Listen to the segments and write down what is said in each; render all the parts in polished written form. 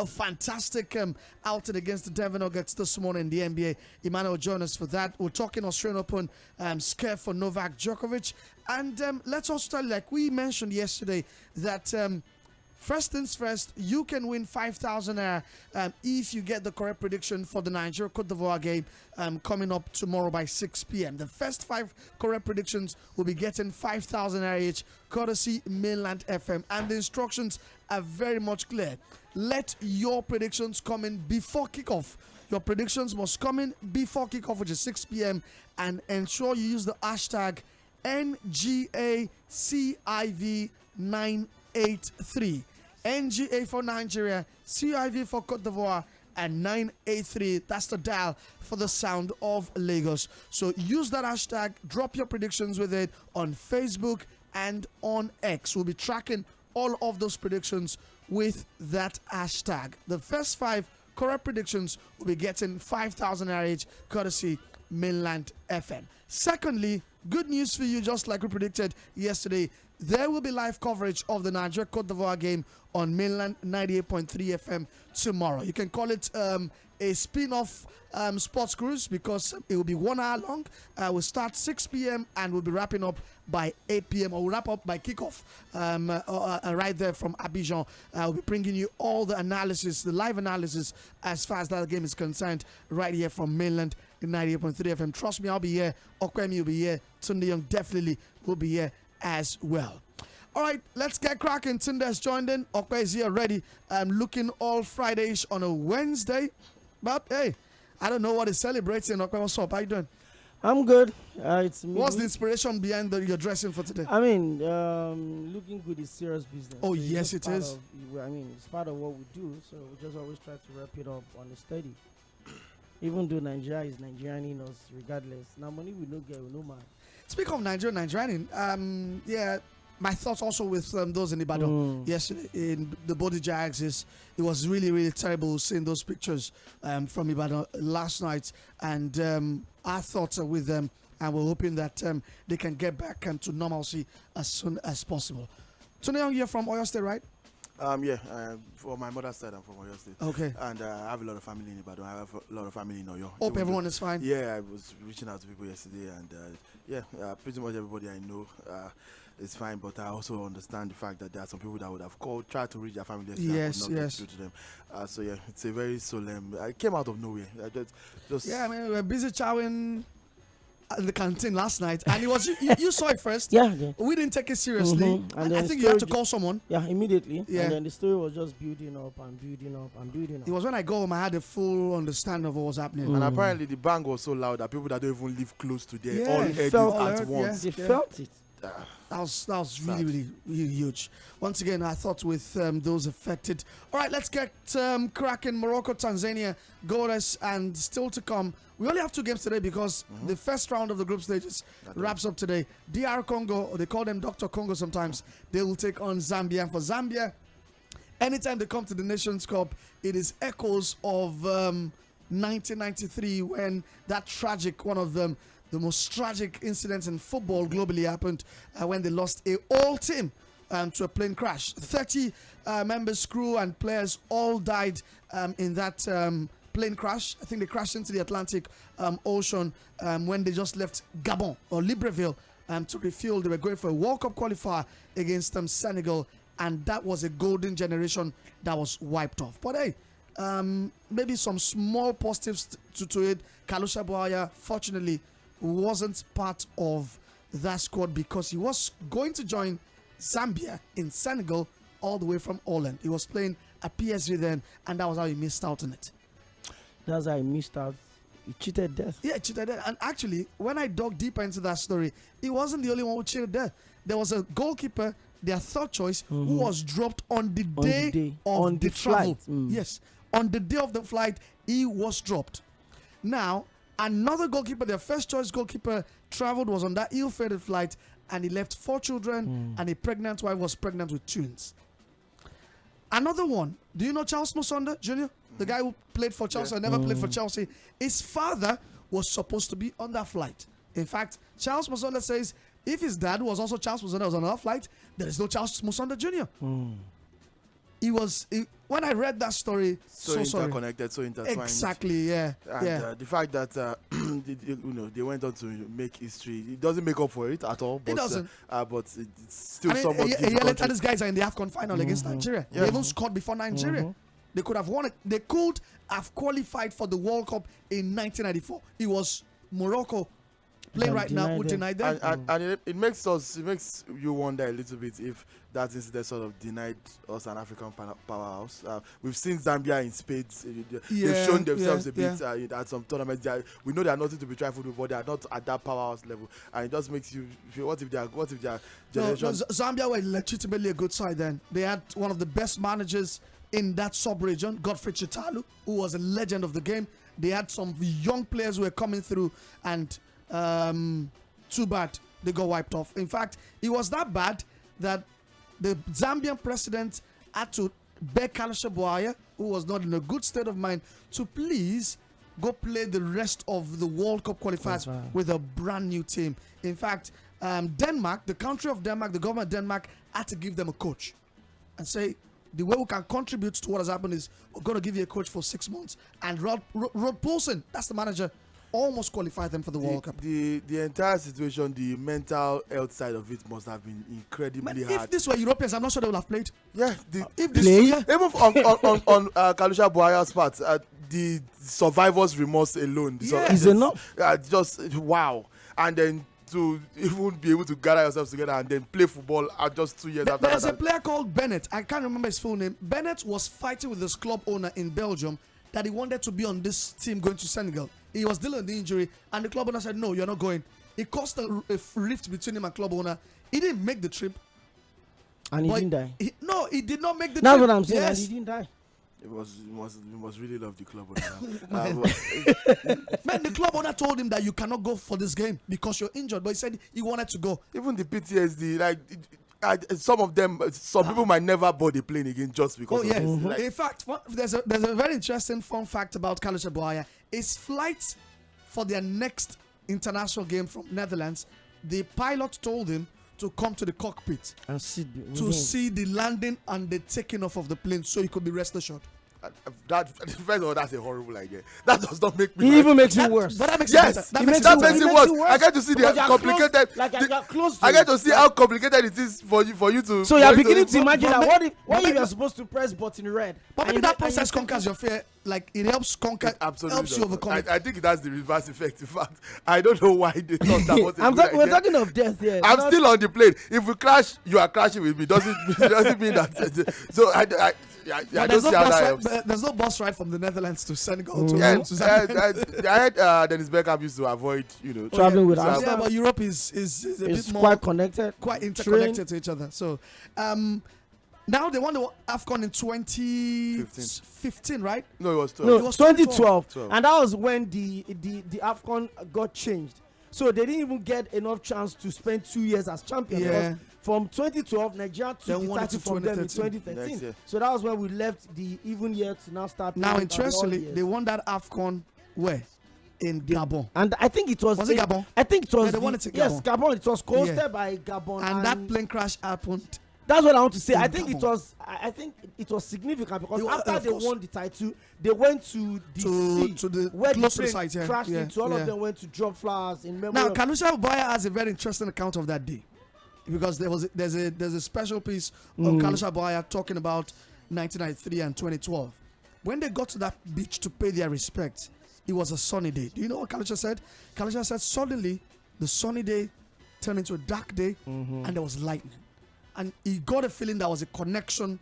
a fantastic outing against the Denver Nuggets this morning in the NBA. Emmanuel joined us for that. We're talking Australian Open scare for Novak Djokovic. And let's also tell you, like we mentioned yesterday, that first things first, you can win 5,000 if you get the correct prediction for the Nigeria-Cote d'Ivoire game coming up tomorrow by 6 p.m. The first 5 correct predictions will be getting 5,000 each, courtesy Mainland FM. And the instructions are very much clear. Let your predictions come in before kickoff. Your predictions must come in before kickoff, which is 6 p.m. And ensure you use the hashtag NGACIV983. NGA for Nigeria, CIV for Cote d'Ivoire, and 983. That's the dial for the sound of Lagos. So use that hashtag, drop your predictions with it on Facebook and on X. We'll be tracking all of those predictions with that hashtag. The first 5 correct predictions will be getting 5,000 each, courtesy Mainland FM. Secondly, good news for you, just like we predicted yesterday. There will be live coverage of the Nigeria-Cote d'Ivoire game on Mainland 98.3 FM tomorrow. You can call it a spin-off sports cruise because it will be 1 hour long. We'll start 6 p.m. and we'll be wrapping up by 8 p.m. or we'll wrap up by kickoff right there from Abidjan. We'll be bringing you all the analysis, the live analysis as far as that game is concerned right here from Mainland 98.3 FM. Trust me, I'll be here. Okwemi will be here. Tunde Young definitely will be here as well. All right, let's get cracking. Tunde has joined in. Okwe is here already. Looking all Fridays on a Wednesday. But hey, I don't know what is celebrating. Okwe, what's up? How you doing? I'm good. It's me. What's the inspiration behind your dressing for today? I mean, looking good is serious business. Oh, so yes, it is. It's part of what we do. So we just always try to wrap it up on the steady. Even though Nigeria is Nigerian in us, regardless. Now, money we don't get, we no man. Speaking of Nigerian, yeah, my thoughts also with those in Ibadan yesterday in the Body Jags is it was really, really terrible seeing those pictures from Ibadan last night. And our thoughts are with them, and we're hoping that they can get back to normalcy as soon as possible. Tony Young, you're from Oyo State, right? Yeah, for my mother's side, I'm from Oyo State. Okay. And I have a lot of family in Ibadan. I have a lot of family in Oyo. Hope everyone is fine. Yeah, I was reaching out to people yesterday, and pretty much everybody I know is fine. But I also understand the fact that there are some people that would have called, tried to reach their family yesterday. Yes, and not yes. get through to them. So yeah, it's a very solemn. I came out of nowhere. I just yeah, I mean, we were busy chowing at the canteen last night, and it was you saw it first. Yeah. We didn't take it seriously. And I think you had to call someone. Yeah, immediately. Yeah. And then the story was just building up and building up and building up. It was when I go home, I had a full understanding of what was happening. And apparently the bang was so loud that people that don't even live close to there Yeah, all they heard it felt at it, once. They felt it. That was really, really, really huge. Once again, I thought with those affected. All right, let's get cracking. Morocco, Tanzania, goalless, and still to come. We only have 2 games today because the first round of the group stages wraps up today. DR Congo, or they call them Dr. Congo sometimes, they will take on Zambia. And for Zambia, anytime they come to the Nations Cup, it is echoes of 1993 when that tragic, one of them, the most tragic incidents in football globally happened when they lost a whole team to a plane crash. 30 members, crew, and players all died in that plane crash. I think they crashed into the Atlantic Ocean when they just left Gabon or Libreville to refuel. They were going for a World Cup qualifier against Senegal, and that was a golden generation that was wiped off. But hey, maybe some small positives to it. Kalusha Boaya, fortunately, wasn't part of that squad because he was going to join Zambia in Senegal all the way from Holland. He was playing at PSG then, and that was how he missed out on it. That's how he missed out. He cheated death. Yeah, cheated death. And actually, when I dug deeper into that story, he wasn't the only one who cheated death. There was a goalkeeper, their third choice, who was dropped on the day of the travel. Yes, on the day of the flight, he was dropped. Now, another goalkeeper, their first choice goalkeeper, traveled, was on that ill-fated flight, and he left 4 children, and a pregnant wife was pregnant with twins. Another one, do you know Charles Musonda Jr.? The guy who played for Chelsea and never played for Chelsea. His father was supposed to be on that flight. In fact, Charles Musonda says if his dad was also Charles Musonda was on another flight, there is no Charles Musonda Jr. when I read that story, so sorry. interconnected, so intertwined. Exactly, yeah. And the fact that they went on to make history, it doesn't make up for it at all. But, It doesn't. But it's still somewhat and difficult. these guys are in the AFCON final against Nigeria. Yeah. They even scored before Nigeria. They could have won it. They could have qualified for the World Cup in 1994. It was Morocco playing right now who denied them. And it makes you wonder a little bit if that incident sort of denied us an African powerhouse. We've seen Zambia in spades. They've shown themselves a bit at some tournaments. We know they are nothing to be trifled with, but they are not at that powerhouse level. And it just makes you feel, what if their generation? No, Zambia were legitimately a good side then. They had one of the best managers in that sub-region, Godfrey Chitalu, who was a legend of the game. They had some young players who were coming through, and too bad they got wiped off. In fact, it was that bad that the Zambian president had to beg Kalusha Bwalya, who was not in a good state of mind, to please go play the rest of the World Cup qualifiers with a brand new team. In fact, Denmark, the country of Denmark, the government of Denmark had to give them a coach and say, the way we can contribute to what has happened is we're going to give you a coach for 6 months. And Rod Poulsen, that's the manager, almost qualified them for the World Cup. The entire situation, the mental health side of it must have been incredibly hard. If this were Europeans, I'm not sure they would have played. Yeah, If this were, even on Kalusha Bwalya's part, the survivor's remorse alone is enough. Just wow. And then to even be able to gather yourselves together and then play football at just 2 years after there's that. a player called Bennett. I can't remember his full name. Bennett was fighting with his club owner in Belgium that he wanted to be on this team going to Senegal. He was dealing with the injury, and the club owner said, no, you're not going. It caused a rift between him and club owner. He didn't make the trip. And he didn't die. He did not make the trip. That's what I'm saying. Yes. And he didn't die. You must really love the club owner. Man, the club owner told him that you cannot go for this game because you're injured, but he said he wanted to go. Even the PTSD, some people might never board a plane again just because of this. In fact, there's a very interesting fun fact about Kalusha Bwalya. His flight for their next international game from Netherlands, the pilot told him to come to the cockpit and see the landing and the taking off of the plane so he could be rest assured. First of all, that's a horrible idea. That does not make me. It even makes it worse. But that makes yes, it better. that makes it worse. I get to see the complicated. I get to see how complicated it is for you to. So you're beginning to imagine that what if you're supposed to press button red? But maybe that process conquers your fear. Like it helps conquer, helps you overcome it. I think that's the reverse effect. In fact, I don't know why they thought that was a good idea. We're talking of death here. I'm still on the plane. If we crash, you are crashing with me. Doesn't mean that. So I don't see how that helps. There's no bus ride from the Netherlands to Senegal. I heard Dennis Beckham used to avoid, traveling with us. Yeah, but Europe is a bit more quite connected, quite interconnected to each other. So, now they won the AFCON in 2015, right? No, it was 12. No, it was 2012. 12. And that was when the AFCON got changed. So they didn't even get enough chance to spend 2 years as champions. Yeah. From 2012, Nigeria took the title from them in 2013. So that was when we left the even year to now start. Now, interestingly, they won that AFCON where? In Gabon. And I think it was it Gabon? I think it was. Yeah, they won it in Gabon. Yes, Gabon. It was hosted by Gabon. And that plane crash happened. That's what I want to say. I think Gabon. it was significant because after they won the title, they went to the sea, to the where close the to the plane site. crashed into. All of them went to drop flowers in memory. Now, Kalusha Bwalya has a very interesting account of that day, because there's a special piece of Kalusha Bwalya talking about 1993 and 2012. When they got to that beach to pay their respects, it was a sunny day. Do you know what Kalusha said? Kalusha said suddenly the sunny day turned into a dark day, and there was lightning. And he got a feeling there was a connection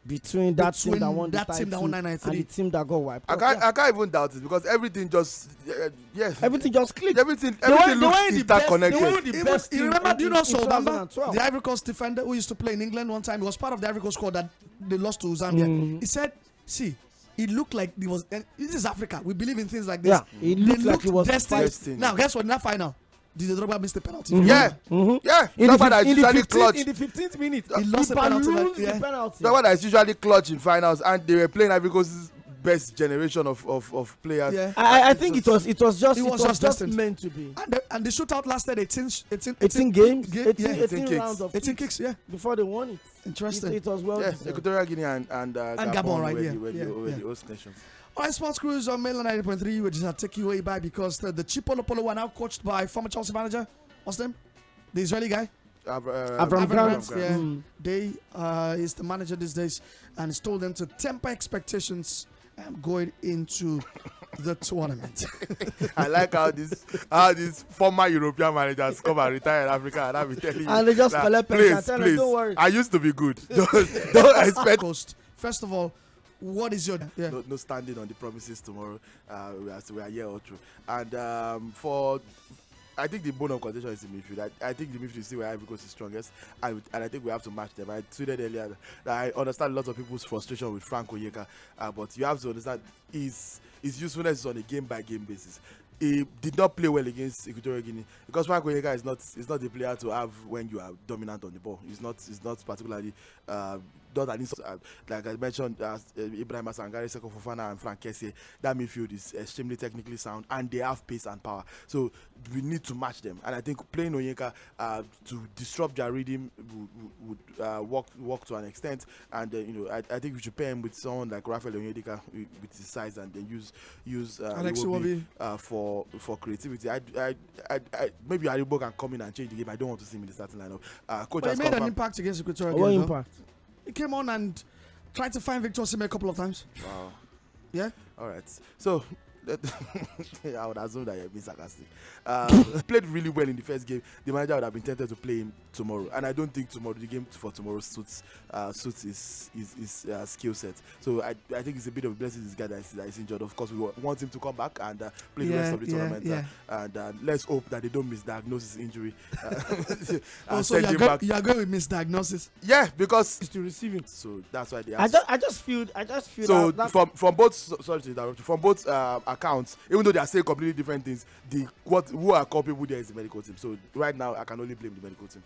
between that team that won the title team that won 993 and the team that got wiped. I can't even doubt it because everything just everything just clicked. Everything looks interconnected. You remember? Do you know Sᴏᴜ, the Ivory Coast defender who used to play in England one time? He was part of the Ivory Coast squad that they lost to Zambia. He said, "See, it looked like he was. This is Africa. We believe in things like this. Yeah, it looked like he was destined. Now, guess what? In that final, did the Drogba miss the penalty? Yeah. In the 15th minute, he lost the penalty. That one is usually clutch in finals, and they were playing Ivory Coast's best generation of players. Yeah. I think it was just meant to be. And the shootout lasted 18 games, yeah. 18 rounds of 18 kicks, yeah. Before they won it. Interesting. It was well Yes, Equatorial Guinea and Gabon, right? were the host nations. All right, Sports Cruise on Mainland 90.3, which is take you way back because the Chipolo Polo were now coached by former Chelsea manager. What's his name? The Israeli guy. Avram Grant. Yeah. They is the manager these days, and he's told them to temper expectations going into the tournament. I like how these former European managers come and retire in Africa, and I'll be telling you. And they just collect pension. Please, Don't worry. I used to be good. Don't expect. First of all, what is your no standing on the promises tomorrow? We are here all through, and for. I think the bone of contention is the midfield. I think the midfield is still where Ivory Coast is strongest, and I think we have to match them. I tweeted earlier that I understand lots of people's frustration with Frank Onyeka, but you have to understand his usefulness is on a game-by-game basis. He did not play well against Equatorial Guinea because Frank Onyeka is not the player to have when you are dominant on the ball. He's not particularly not an like I mentioned, Ibrahim Sangare, Seko Fofana, and Frank Kessie. That midfield is extremely technically sound, and they have pace and power. So we need to match them. And I think playing Onyeka to disrupt their rhythm would work to an extent. And I think we should pair him with someone like Rafael Onyedika with his size, and then use Alex Iwobi for creativity. I maybe Aribo can come in and change the game. I don't want to see him in the starting lineup. Coach has made an impact against Equatorial Guinea. What impact? He came on and tried to find Victor Osimhen a couple of times. Wow. Yeah. All right. So I would assume that you're being sarcastic. Played really well in the first game. The manager would have been tempted to play him tomorrow, and I don't think the game for tomorrow suits his skill set. So I think it's a bit of a blessing this guy that is injured. Of course, we want him to come back and play the rest of the tournament. And let's hope that they don't misdiagnose his injury. So you are going with misdiagnosis? Yeah, because to receive it. So that's why they. I just feel. So from both accounts, even though they are saying completely different things, who are culpable there is the medical team. So right now I can only blame the medical team.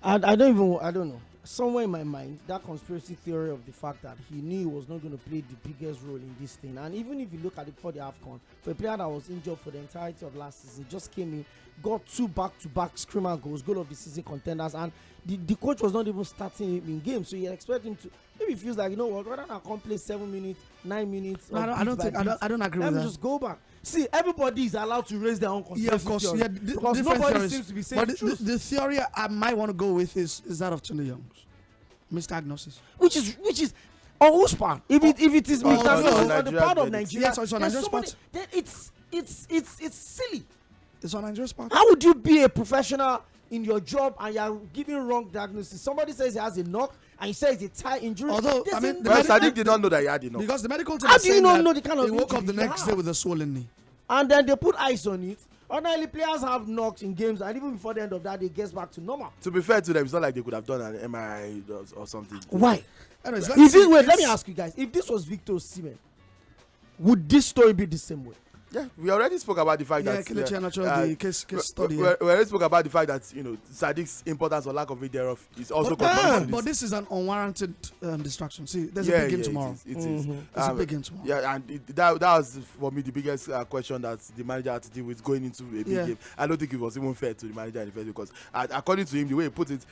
I don't know. Somewhere in my mind, that conspiracy theory of the fact that he knew he was not going to play the biggest role in this thing. And even if you look at it for the AFCON, for a player that was injured for the entirety of last season, just came in, got 2 back-to-back screamer goals, goal of the season contenders, and the coach was not even starting him in games. So you expect him to, maybe feels like, you know what, rather than come play 7 minutes, 9 minutes. No, I don't agree with that. Just go back. See, everybody is allowed to raise their own conspiracy Yeah, of course. theory, Yeah, because nobody seems to be saying the theory I might want to go with is that of Tony Young's misdiagnosis, which is on whose part? If it is misdiagnosis on the part of Nigeria, yes, it's on Nigeria's part. Then it's silly. It's on Nigeria's part. How would you be a professional in your job and you are giving wrong diagnosis? Somebody says he has a knock and he says it's a thigh injury. Although Sadiq did not know that he had a knock, because the medical team. How do you not know the kind of he woke up the injury next day with a swollen knee, and then they put ice on it. Ordinarily, players have knocks in games, and even before the end of that, they get back to normal. To be fair to them, it's not like they could have done an MRI or something. Why? Anyways, let me ask you guys: if this was Victor Osimhen, would this story be the same way? Yeah, we already spoke about the fact that the case study. We already spoke about the fact that Sadiq's importance or lack of it thereof is also. But this is an unwarranted distraction. See, there's a big game tomorrow. It is. There's a big game tomorrow. Yeah, and that was for me the biggest question that the manager had to deal with going into a big game. I don't think it was even fair to the manager in the first, because according to him, the way he put it,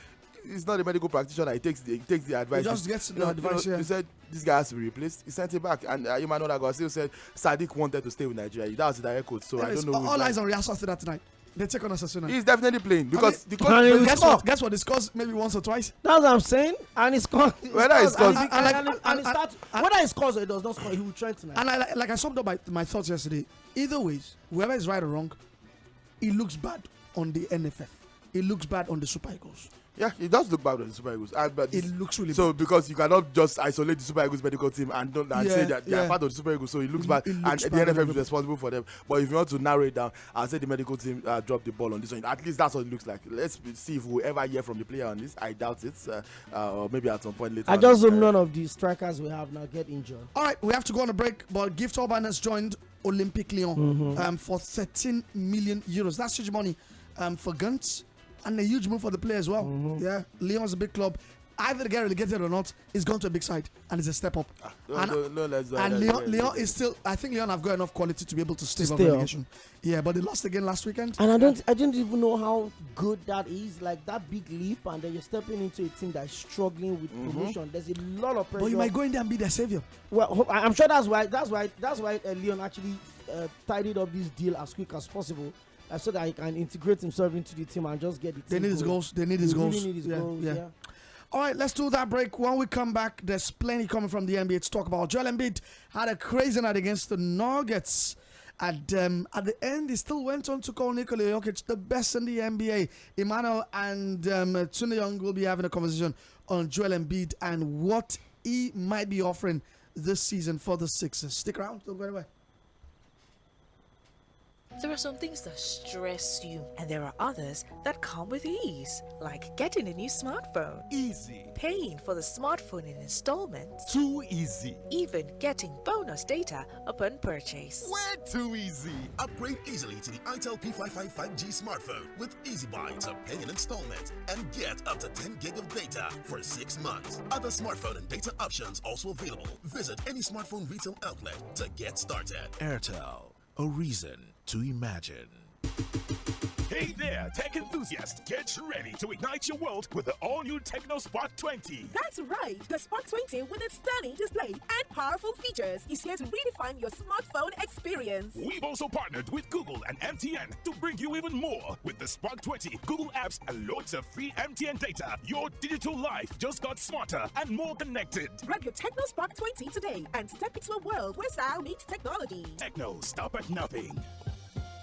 he's not a medical practitioner. He takes the advice. He just gets the advice. He said this guy has to be replaced. He sent it back, and you might know that still said Sadiq wanted to stay with Nigeria. That was the direct quote. So anyways, I don't know. All eyes on Real Sociedad tonight. They take on Osasuna. He's definitely playing because the coach. Guess what? He scores maybe once or twice. That's what I'm saying. And he scores. Whether he scores, whether he scores or he does not score, he will try tonight. And I summed up my thoughts yesterday. Either ways, whoever is right or wrong, it looks bad on the NFF. It looks bad on the Super Eagles. Yeah, it does look bad on the Super Eagles. But it looks really so bad. Because you cannot just isolate the Super Eagles medical team and say that they are part of the Super Eagles, so it looks bad, and the NFF is responsible for them. But if you want to narrow it down, I'll say the medical team dropped the ball on this one. At least that's what it looks like. Let's see if we'll ever hear from the player on this. I doubt it. Or maybe at some point later. I just hope none of the strikers we have now get injured. All right, we have to go on a break, but Gift-Orban has joined Olympique Lyon for 13 million euros. That's huge money for Guns. And a huge move for the player as well. Yeah, Lyon is a big club. either they get relegated or not, it's gone to a big side and it's a step up. And Lyon is still. I think Lyon have got enough quality to be able to stay above relegation. Yeah, but they lost again last weekend. And I don't even know how good that is. Like that big leap, and then you're stepping into a team that is struggling with promotion. There's a lot of pressure. But you might go in there and be their savior. Well, I'm sure that's why Lyon actually tidied up this deal as quick as possible, so that he can integrate himself into the team and just get the team. They need his goals. They need his goals. Really need his goals. Yeah. All right, let's do that break. When we come back, there's plenty coming from the NBA to talk about. Joel Embiid had a crazy night against the Nuggets. At the end, he still went on to call Nikola Jokic the best in the NBA. Emmanuel and Tune Young will be having a conversation on Joel Embiid and what he might be offering this season for the Sixers. Stick around. Don't go anywhere. There are some things that stress you, and there are others that come with ease, like getting a new smartphone, Easy. paying for the smartphone in installments, Too easy. even getting bonus data upon purchase. Way too easy. Upgrade easily to the itel P55 5G smartphone with Easy Buy to pay in installments and get up to 10 gig of data for 6 months. Other smartphone and data options also available. Visit any smartphone retail outlet to get started. Airtel, a reason to imagine. Hey there, tech enthusiasts! Get ready to ignite your world with the all-new Tecno Spark 20. That's right, the Spark 20 with its stunning display and powerful features is here to redefine your smartphone experience. We've also partnered with Google and MTN to bring you even more. With the Spark 20, Google apps and loads of free MTN data, your digital life just got smarter and more connected. Grab your Tecno Spark 20 today and step into a world where style meets technology. Tecno, stop at nothing.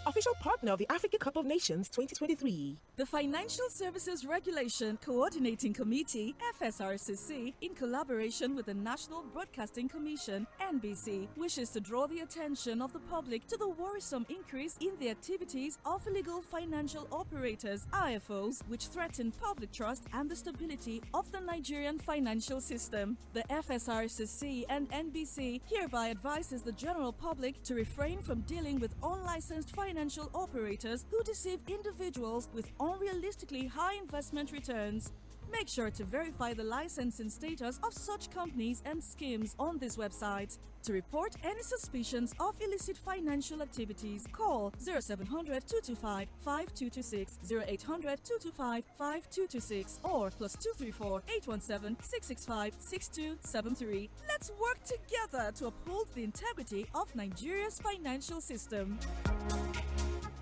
Official partner of the African Cup of Nations 2023. The Financial Services Regulation Coordinating Committee, FSRCC, in collaboration with the National Broadcasting Commission, NBC, wishes to draw the attention of the public to the worrisome increase in the activities of illegal financial operators, IFOs, which threaten public trust and the stability of the Nigerian financial system. The FSRCC and NBC hereby advises the general public to refrain from dealing with unlicensed financial operators who deceive individuals with unrealistically high investment returns. Make sure to verify the licensing status of such companies and schemes on this website. To report any suspicions of illicit financial activities, call 0700 225 5226, 0800 225 5226, or +234 817 665 6273. Let's work together to uphold the integrity of Nigeria's financial system.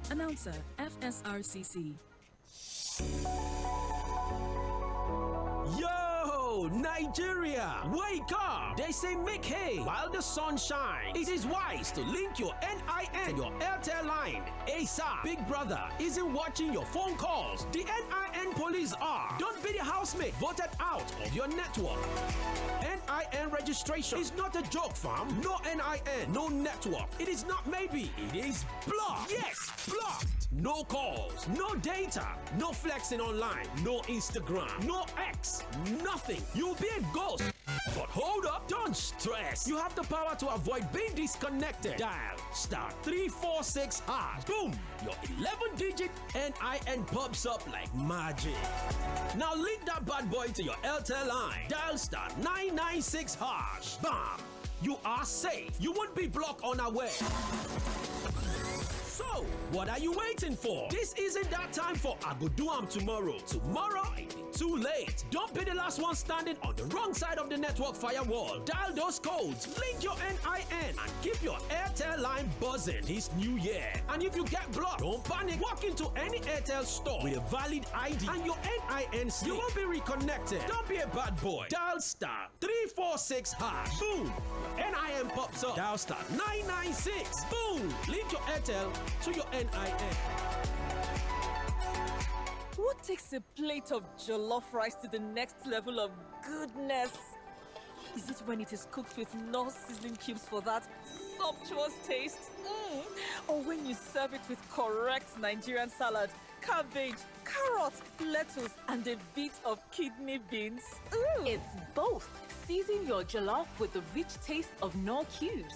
Announcer, FSRCC. Yo, Nigeria, wake up! They say make hay while the sun shines. It is wise to link your NIN to your Airtel line ASAP. Big Brother isn't watching your phone calls. The NIN police are. Don't be the housemate voted out of your network. NIN registration is not a joke, fam. No NIN, no network. It is not maybe, it is blocked. Yes, blocked. No calls, no data, no flexing online, no Instagram, no X, nothing. You'll be a ghost. But hold up, don't stress. You have the power to avoid being disconnected. Dial *346#. Boom! Your 11-digit NIN pops up like magic. Now link that bad boy to your Airtel line. Dial *996#. Bam! You are safe. You won't be blocked unaware. So, what are you waiting for? This isn't that time for I go do am tomorrow. Tomorrow might be too late. Don't be the last one standing on the wrong side of the network firewall. Dial those codes, link your NIN, and keep your Airtel line buzzing this new year. And if you get blocked, don't panic. Walk into any Airtel store with a valid ID and your NIN slip. You won't be reconnected. Don't be a bad boy. Dial *346#. Boom! Your NIN pops up. Dial *996. Boom! Link your Airtel to your NIN. What takes a plate of jollof rice to the next level of goodness? Is it when it is cooked with no seasoning cubes for that sumptuous taste? Or when you serve it with correct Nigerian salad, cabbage, carrot, lettuce, and a bit of kidney beans? It's both. Season your jollof with the rich taste of no cubes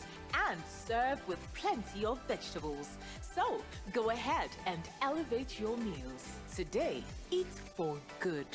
and serve with plenty of vegetables. So, go ahead and elevate your meals. Today, eat for good.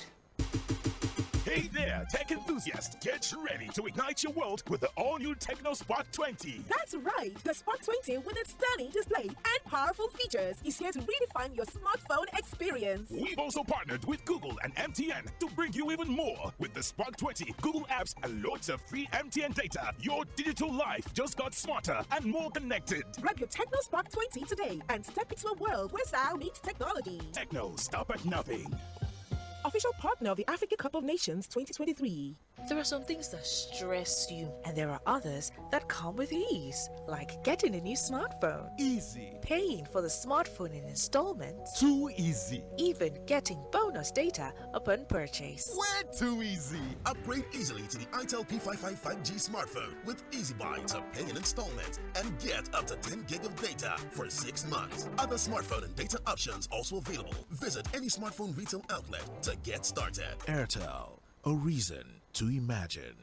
Hey there, tech enthusiasts. Get ready to ignite your world with the all-new Tecno Spark 20. That's right. The Spark 20 with its stunning display and powerful features is here to redefine your smartphone experience. We've also partnered with Google and MTN to bring you even more. With the Spark 20, Google apps and loads of free MTN data, your digital life just got smarter and more connected. Grab your Tecno Spark 20 today and step into a world where style meets technology. Tecno, stop at nothing. Official partner of the Africa Cup of Nations 2023. There are some things that stress you, and there are others that come with ease, like getting a new smartphone, Easy. paying for the smartphone in installments, Too easy. even getting bonus data upon purchase. Way too easy. Upgrade easily to the Itel P55 5G smartphone with Easy Buy to pay in installments and get up to 10 gig of data for 6 months. Other smartphone and data options also available. Visit any smartphone retail outlet to get started. Airtel, a reason to imagine.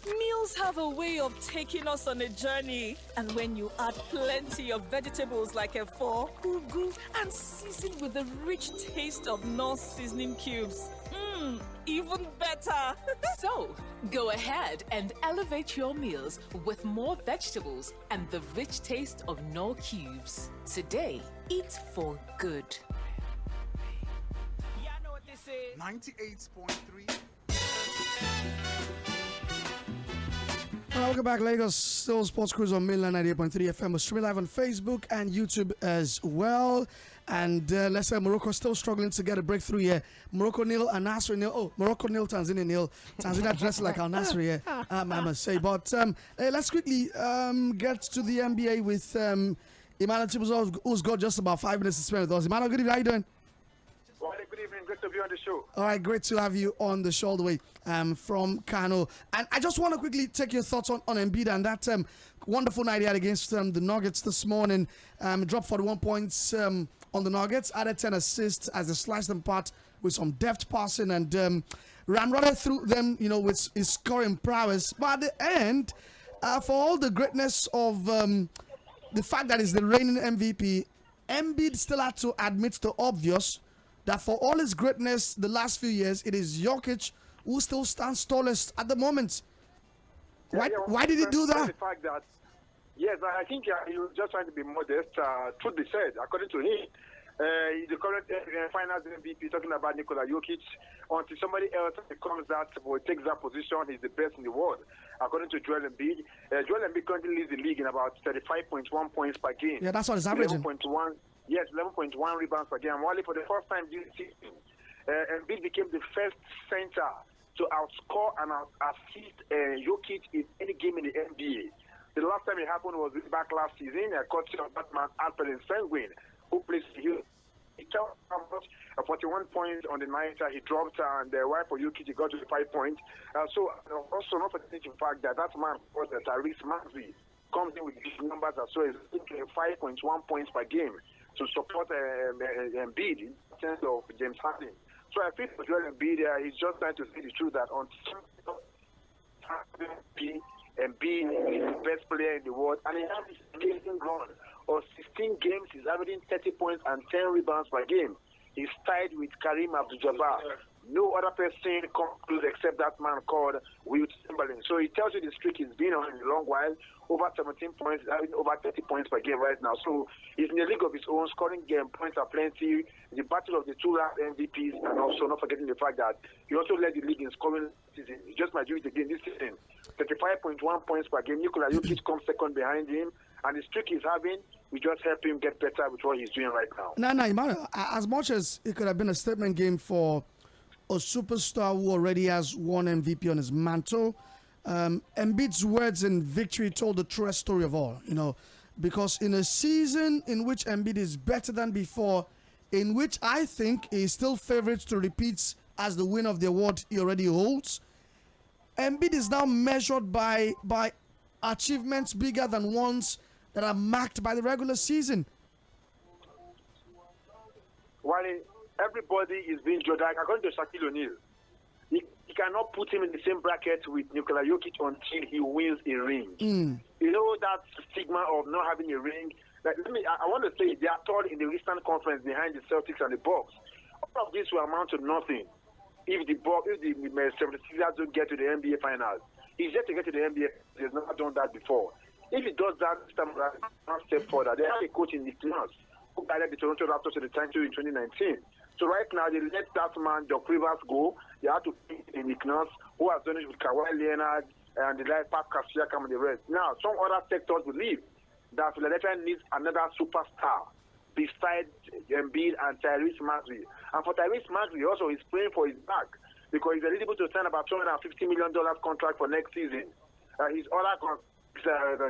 Meals have a way of taking us on a journey, and when you add plenty of vegetables like efo, ugu, and season with the rich taste of Knorr seasoning cubes, even better. So, go ahead and elevate your meals with more vegetables and the rich taste of Knorr cubes. Today, eat for good. Yeah, I know what this is. 98.3. Welcome back, Lagos. Still Sports Cruise on Mainland 98.3 FM. We're streaming live on Facebook and YouTube as well. And let's say Morocco still struggling to get a breakthrough here. Morocco nil, Al Nassr nil. Oh, Morocco nil, Tanzania nil. Tanzania dressed like Al Nassr here, I must say. But let's quickly get to the NBA with Emmanuel Chibuzor, who's got just about 5 minutes to spend with us. Emmanuel, good evening. How you doing? Well, good evening. Good to be on the show. All right, great to have you on the show all the way from Kano. And I just want to quickly take your thoughts on Embiid and that wonderful night he had against the Nuggets this morning. Dropped 41 points on the Nuggets, added 10 assists as they sliced them apart with some deft passing and ran right through them, with his scoring prowess. But at the end, for all the greatness of the fact that he's the reigning MVP, Embiid still had to admit the obvious, that for all his greatness the last few years, it is Jokic who still stands tallest at the moment. Why did he do that? The fact that, yes, I think he was just trying to be modest. Truth be said, according to him, the current finals MVP, talking about Nikola Jokic, until somebody else becomes that or takes that position, he's the best in the world. According to Joel Embiid, Joel Embiid currently leads the league in about 35.1 points per game. Yeah, that's what he's averaging. 11.1. Yes, 11.1 rebounds per game. Only for the first time this season, Embiid became the first center to outscore and assist Jokic in any game in the NBA. The last time it happened was back last season, courtesy of that man, Alperen Sengun, who plays here. He tells how much 41 points on the night he dropped, and while for Jokic he got to 5 points. So also not forgetting the fact that man was Tyrese Maxey comes in with these numbers as well. He's 5.1 points per game to support Embiid in terms of James Harden. So I feel for Joel Embiid, he's just trying to say the truth that on Embiid is the best player in the world, and he has this amazing run of 16 games. He's averaging 30 points and 10 rebounds per game. He's tied with Kareem Abdul-Jabbar. No other person comes close except that man called Wilt Chamberlain. So it tells you the streak he's been on in a long while. Over 17 points, having over 30 points per game right now. So he's in a league of his own, scoring game points are plenty. The battle of the two last MVPs, and also not forgetting the fact that he also led the league in scoring season. He just might do it again this season. 35.1 points per game. Nikola Jokic comes second behind him, and the streak he's having, we just help him get better with what he's doing right now. No, Emmanuel, as much as it could have been a statement game for a superstar who already has one MVP on his mantle, Embiid's words in victory told the truest story of all, because in a season in which Embiid is better than before, in which I think is still favourite to repeat as the winner of the award he already holds, Embiid is now measured by achievements bigger than ones that are marked by the regular season. While everybody is being judged, according to Shaquille O'Neal, he cannot put him in the same bracket with Nikola Jokic until he wins a ring. You know that stigma of not having a ring, I want to say they are third in the Eastern Conference behind the Celtics and the Bucks. All of this will amount to nothing if the 76ers don't get to the NBA Finals. He's yet to get to the NBA. He's never done that before. If he does that this time around, one step further, they have a coach in Nick Nurse who guided the Toronto Raptors to the title in 2019. So right now, they let that man, Jᴏɪṛ go. They have to pick Nick Nurse, who has done it with Kawhi Leonard and the like Pascal Siakam and the rest. Now, some other sectors believe that Philadelphia needs another superstar besides Embiid and Tyrese Maxey. And for Tyrese Maxey, also, he's praying for his back because he's eligible to sign about $250 million contract for next season. His other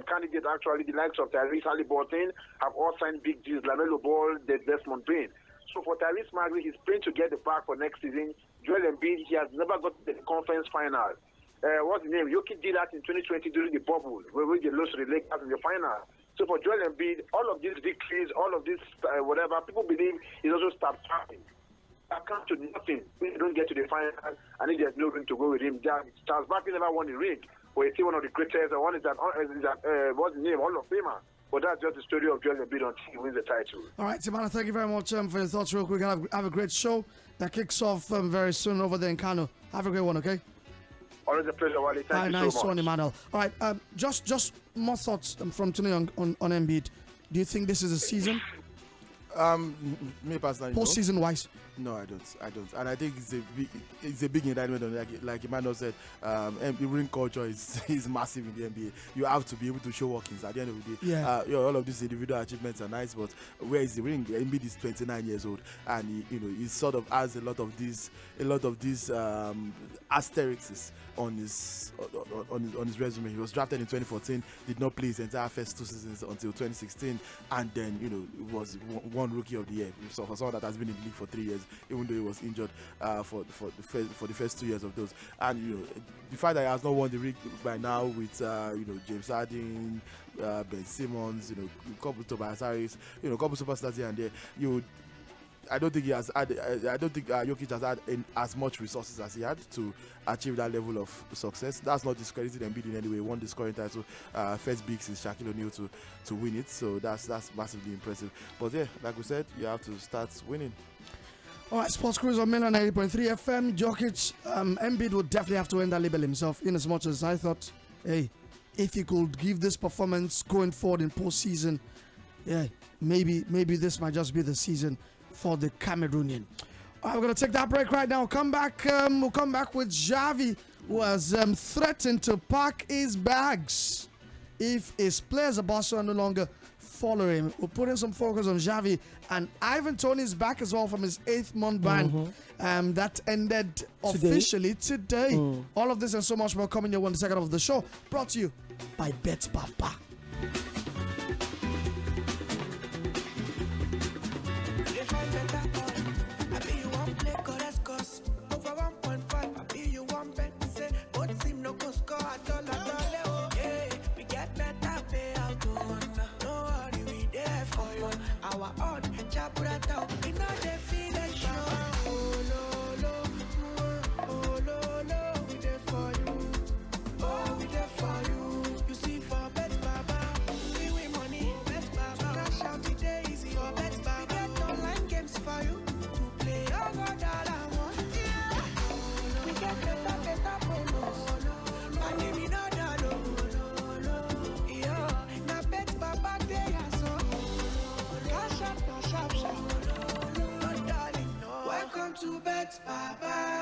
candidates, actually, the likes of Tyrese Haliburton, have all signed big deals, LaMelo Ball, Desmond Bain. So for Tyrese Maxey, he's praying to get the back for next season. Joel Embiid, he has never got to the conference final. What's the name? Jokic did that in 2020 during the bubble, where they lost to the Lakers in the final. So for Joel Embiid, all of these victories, all of this whatever, people believe is also start tracking. That comes to nothing. We don't get to the final, and there's no ring to go with him. Charles Barkley never won the ring, but he's still one of the greatest. One is that what's the name? Hall of Famer. But that's just the story of Joel Embiid until he wins the title. All right, Timana, thank you very much for your thoughts. Real quick, have a great show that kicks off very soon over there in Kano. Have a great one, okay? Always a pleasure, Wally. Thank you nice so much. one, Emmanuel. All right, just more thoughts from Tony on Embiid. Do you think this is a season? Me personally, postseason wise. No, I don't, and I think it's a big indictment on like Emmanuel said. The ring culture is massive in the NBA. You have to be able to show workings at the end of the day. Yeah. All of these individual achievements are nice, but where is the ring? Embiid is 29 years old, and he sort of has a lot of these asterisks on his resume. He was drafted in 2014, did not play his entire first 2 seasons until 2016, and then was one rookie of the year. So for someone that has been in the league for 3 years, even though he was injured for the first 2 years of those, and the fact that he has not won the league by now with James Harden, Ben Simmons, a couple Tobias Harris, a couple superstars here and there, I don't think Jokic has had as much resources as he had to achieve that level of success. That's not discrediting Embiid in any way. He won the scoring title, first big since Shaquille O'Neal to win it. So that's massively impressive. But yeah, like we said, you have to start winning. All right, Sports Cruise on Milan 90.3 FM. Jokic, Embiid would definitely have to win that label himself. In as much as I thought, hey, if he could give this performance going forward in postseason, yeah, maybe this might just be the season for the Cameroonian. All right, we're going to take that break right now. We'll come back with Xavi, who has threatened to pack his bags if his players at Barcelona no longer follow him. We're putting some focus on Xavi, and Ivan Toney is back as well from his 8th-month ban. That ended officially today. All of this and so much more coming your 1 second of the show, brought to you by Bet Papa.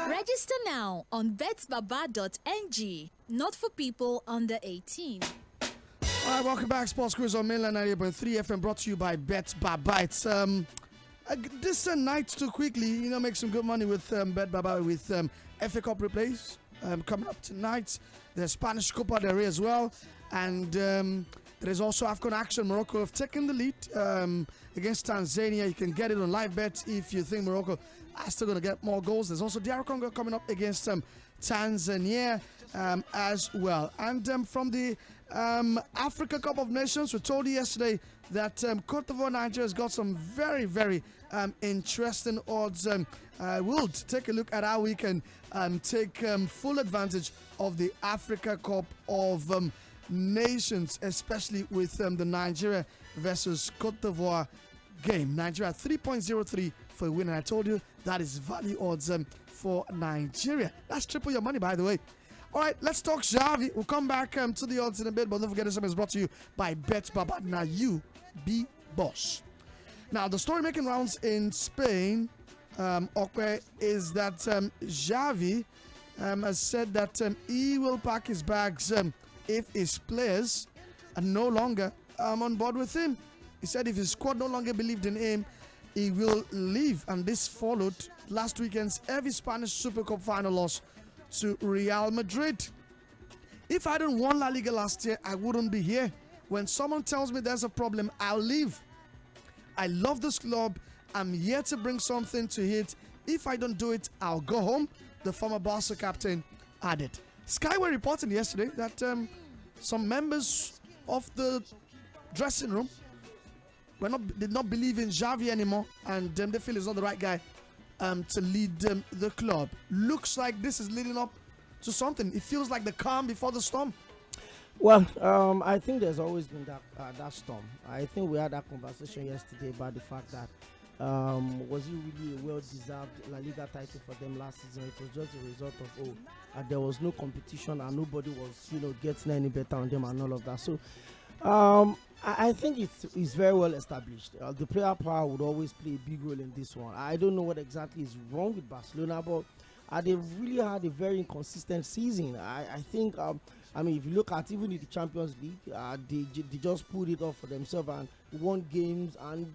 Register now on betsbaba.ng. Not for people under 18. All right, welcome back. Sports Cruise on Mainland 98.3 FM, brought to you by Bet Baba. It's a decent night to quickly, make some good money with Bet Baba with FA Cup replays coming up tonight. There's Spanish Copa del Rey as well, and there is also AFCON action. Morocco have taken the lead against Tanzania. You can get it on live bet if you think Morocco are still going to get more goals. There's also DR Congo coming up against Tanzania as well. And from the Africa Cup of Nations, we told you yesterday that Côte d'Ivoire Nigeria has got some very, very interesting odds. We'll take a look at how we can take full advantage of the Africa Cup of Nations, especially with the Nigeria versus Cote d'Ivoire game. Nigeria 3.03 for a win, and I told you that is value odds for Nigeria. That's triple your money, by the way. All right, let's talk Xavi. We'll come back to the odds in a bit, but don't forget this is brought to you by Bet Baba. Now you be boss. Now, the story making rounds in Spain, is that Xavi has said that he will pack his bags if his players are no longer on board with him. He said if his squad no longer believed in him, he will leave. And this followed last weekend's heavy Spanish Super Cup final loss to Real Madrid. If I hadn't won La Liga last year, I wouldn't be here. When someone tells me there's a problem, I'll leave. I love this club. I'm here to bring something to it. If I don't do it, I'll go home, the former Barca captain added. Sky were reporting yesterday that some members of the dressing room did not believe in Xavi anymore, and they feel he's not the right guy to lead the club. Looks like this is leading up to something. It feels like the calm before the storm. Well, I think there's always been that storm. I think we had that conversation yesterday about the fact that was it really a well-deserved La Liga title for them last season? It was just a result of there was no competition and nobody was getting any better on them and all of that. So I think it's very well established. The player power would always play a big role in this one. I don't know what exactly is wrong with Barcelona, but they really had a very inconsistent season. I think if you look at even in the Champions League, they just put it off for themselves and won games, and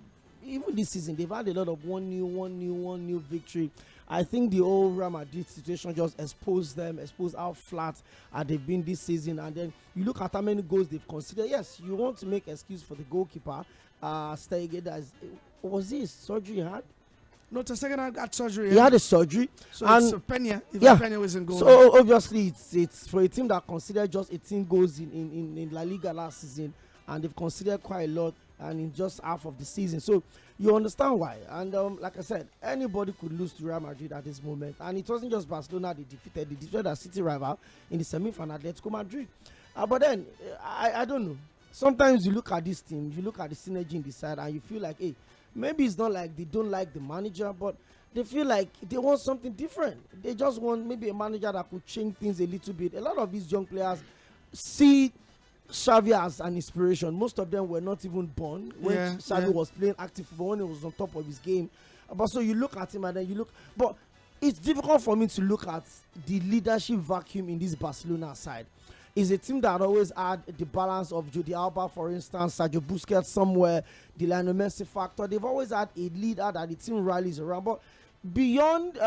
even this season they've had a lot of one new victory. I think the whole Real Madrid situation just exposed how flat they've been this season. And then you look at how many goals they've considered. Yes, you want to make excuse for the goalkeeper, Stegen. Was this surgery he had? No, Stegen had surgery. He had a surgery. So and it's Peña was in goal. So obviously it's for a team that considered just 18 goals in La Liga last season, and they've considered quite a lot and in just half of the season. So you understand why. And like I said, anybody could lose to Real Madrid at this moment. And it wasn't just Barcelona they defeated a City rival in the semi-final, Atletico Madrid. But then, I don't know. Sometimes you look at this team, you look at the synergy in the side, and you feel like, hey, maybe it's not like they don't like the manager, but they feel like they want something different. They just want maybe a manager that could change things a little bit. A lot of these young players see Xavi as an inspiration. Most of them were not even born when Xavi was playing active football, when he was on top of his game. But so you look at him and then you look, but it's difficult for me to look at the leadership vacuum in this Barcelona side. It's a team that always had the balance of Jordi Alba, for instance, Sergio Busquets somewhere, the Lionel Messi factor. They've always had a leader that the team rallies around. But beyond,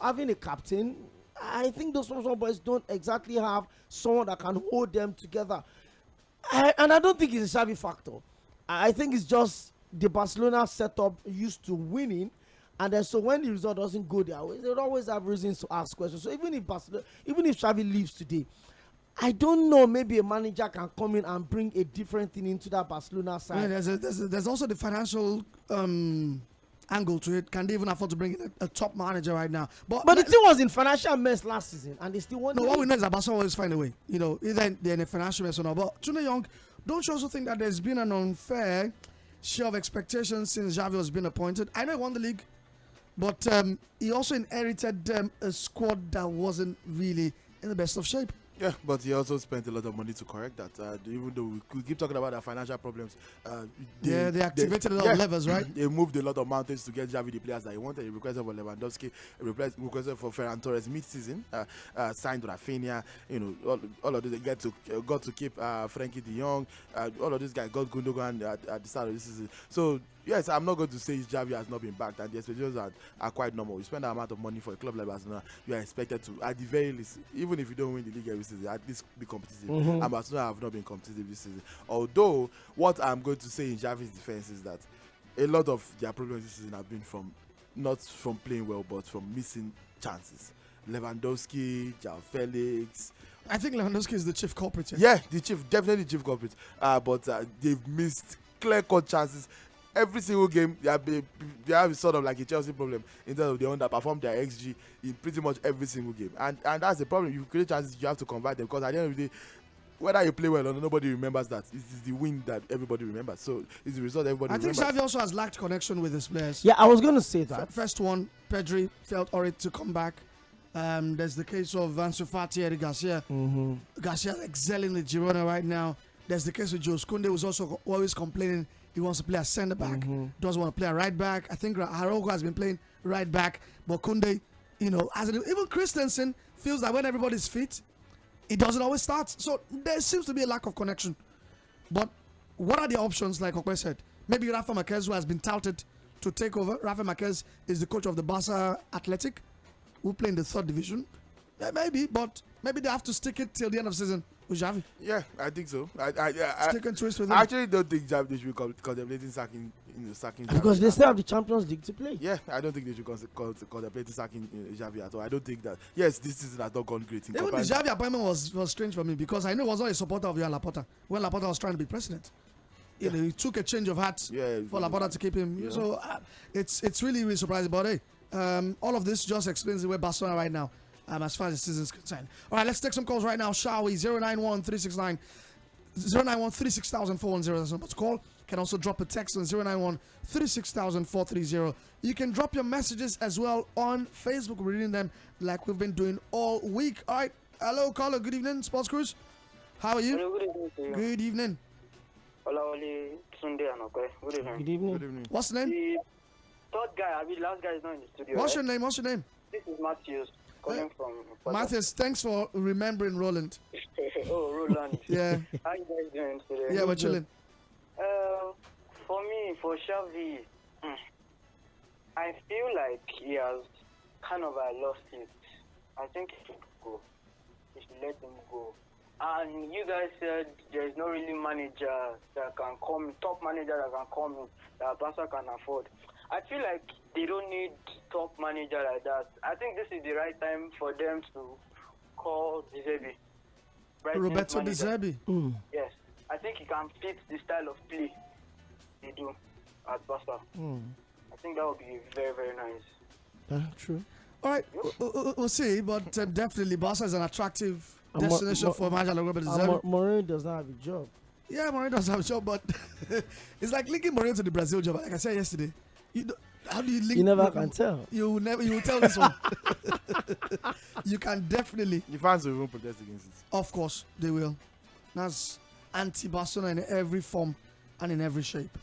having a captain, I think those boys don't exactly have someone that can hold them together. And I don't think it's a Xavi factor. I think it's just the Barcelona setup used to winning. And then so when the result doesn't go their way, they always have reasons to ask questions. So even if Xavi leaves today, I don't know, maybe a manager can come in and bring a different thing into that Barcelona side. Yeah, there's also the financial angle to it. Can they even afford to bring in a top manager right now? But the team was in financial mess last season, and they still won. No, what we know is that Barcelona always find a way. Either they're in a financial mess or not. But Tune Young, don't you also think that there's been an unfair share of expectations since Xavi has been appointed? I know he won the league, but he also inherited a squad that wasn't really in the best of shape. Yeah, but he also spent a lot of money to correct that. Even though we keep talking about the financial problems, they activated a lot of levers, right? They moved a lot of mountains to get Xavi the players that he wanted. He requested for Lewandowski, requested for Ferran Torres mid-season, signed Rafinha. All of these they got to keep Frankie De Jong. All of these guys got Gundogan at the start of this season. So yes, I'm not going to say Xavi has not been backed, and the expectations are quite normal. You spend that amount of money for a club like Barcelona, you are expected to, at the very least, even if you don't win the league every season, at least be competitive. And Barcelona have not been competitive this season. Although, what I'm going to say in Xavi's defense is that a lot of their problems this season have been not from playing well, but from missing chances. Lewandowski, João Felix. I think Lewandowski is the chief culprit. Yeah, definitely the chief culprit. But they've missed clear-cut chances. Every single game, they have sort of like a Chelsea problem in terms of they underperform their XG in pretty much every single game. And that's the problem. You create chances, you have to convert them, because at the end of the day, whether you play well or not, nobody remembers that. It's the win that everybody remembers. So it's the result everybody remembers. I think Xavi also has lacked connection with his players. Yeah, I was going to say that. First one, Pedri felt alright to come back. There's the case of Ansu Fati, Eric Garcia. Garcia excelling with Girona right now. There's the case with Jules Koundé, who's also always complaining he wants to play a centre back, doesn't want to play a right back. I think Harogo has been playing right back, but Koundé, even Christensen feels that when everybody's fit, it doesn't always start. So there seems to be a lack of connection. But what are the options, like Okwe said? Maybe Rafa Marquez, who has been touted to take over. Rafa Marquez is the coach of the Barca Athletic, who play in the 3rd division. Yeah, maybe, but maybe they have to stick it till the end of the season with Xavi. Yeah, I think so. Stick and twist with him. I actually don't think Xavi should be contemplating sacking Xavi. Because they still have the Champions League to play. Yeah, I don't think they should contemplate sacking Xavi at all. I don't think that. Yes, this season has not gone great. Even the Xavi appointment was strange for me because I know he was not a supporter of Joan Laporta when Laporta was trying to be president. He took a change of heart for Laporta to keep him. Yeah. So it's really, really surprising. But hey, all of this just explains the way Barcelona right now, as far as the season is concerned. All right, let's take some calls right now, shall we? 091-369-091-36000-410. That's number to call. You can also drop a text on 091-36000-430. You can drop your messages as well on Facebook. We're reading them like we've been doing all week. All right. Hello, caller. Good evening, Sports Cruise. How are you? Hello, good evening to you. Good evening. Good evening. Good evening. What's the name? The third guy, last guy is not in the studio. What's your name? What's your name? This is Matthews calling from. Matthews, thanks for remembering Roland. Oh, Roland. Yeah. How you guys doing today? Yeah, we're chilling. For me, for Xavi, I feel like he has kind of lost it. I think he should go. He should let him go. And you guys said there is no really manager that can come, top manager that can come in, that Barca can afford. I feel like they don't need top manager like that. I think this is the right time for them to call De Zerbi. Roberto De Zerbi. Yes. I think he can fit the style of play they do at Barca. I think that would be very, very nice. True. All right, we'll see, but definitely Barca is an attractive destination for manager like Roberto De Zerbi. Mourinho does not have a job. Yeah, Mourinho does have a job, but it's like linking Mourinho to the Brazil job. Like I said yesterday, how do you link? You never can tell. You will tell this one. You can definitely. The fans will even protest against it. Of course, they will. That's anti-Barcelona in every form and in every shape.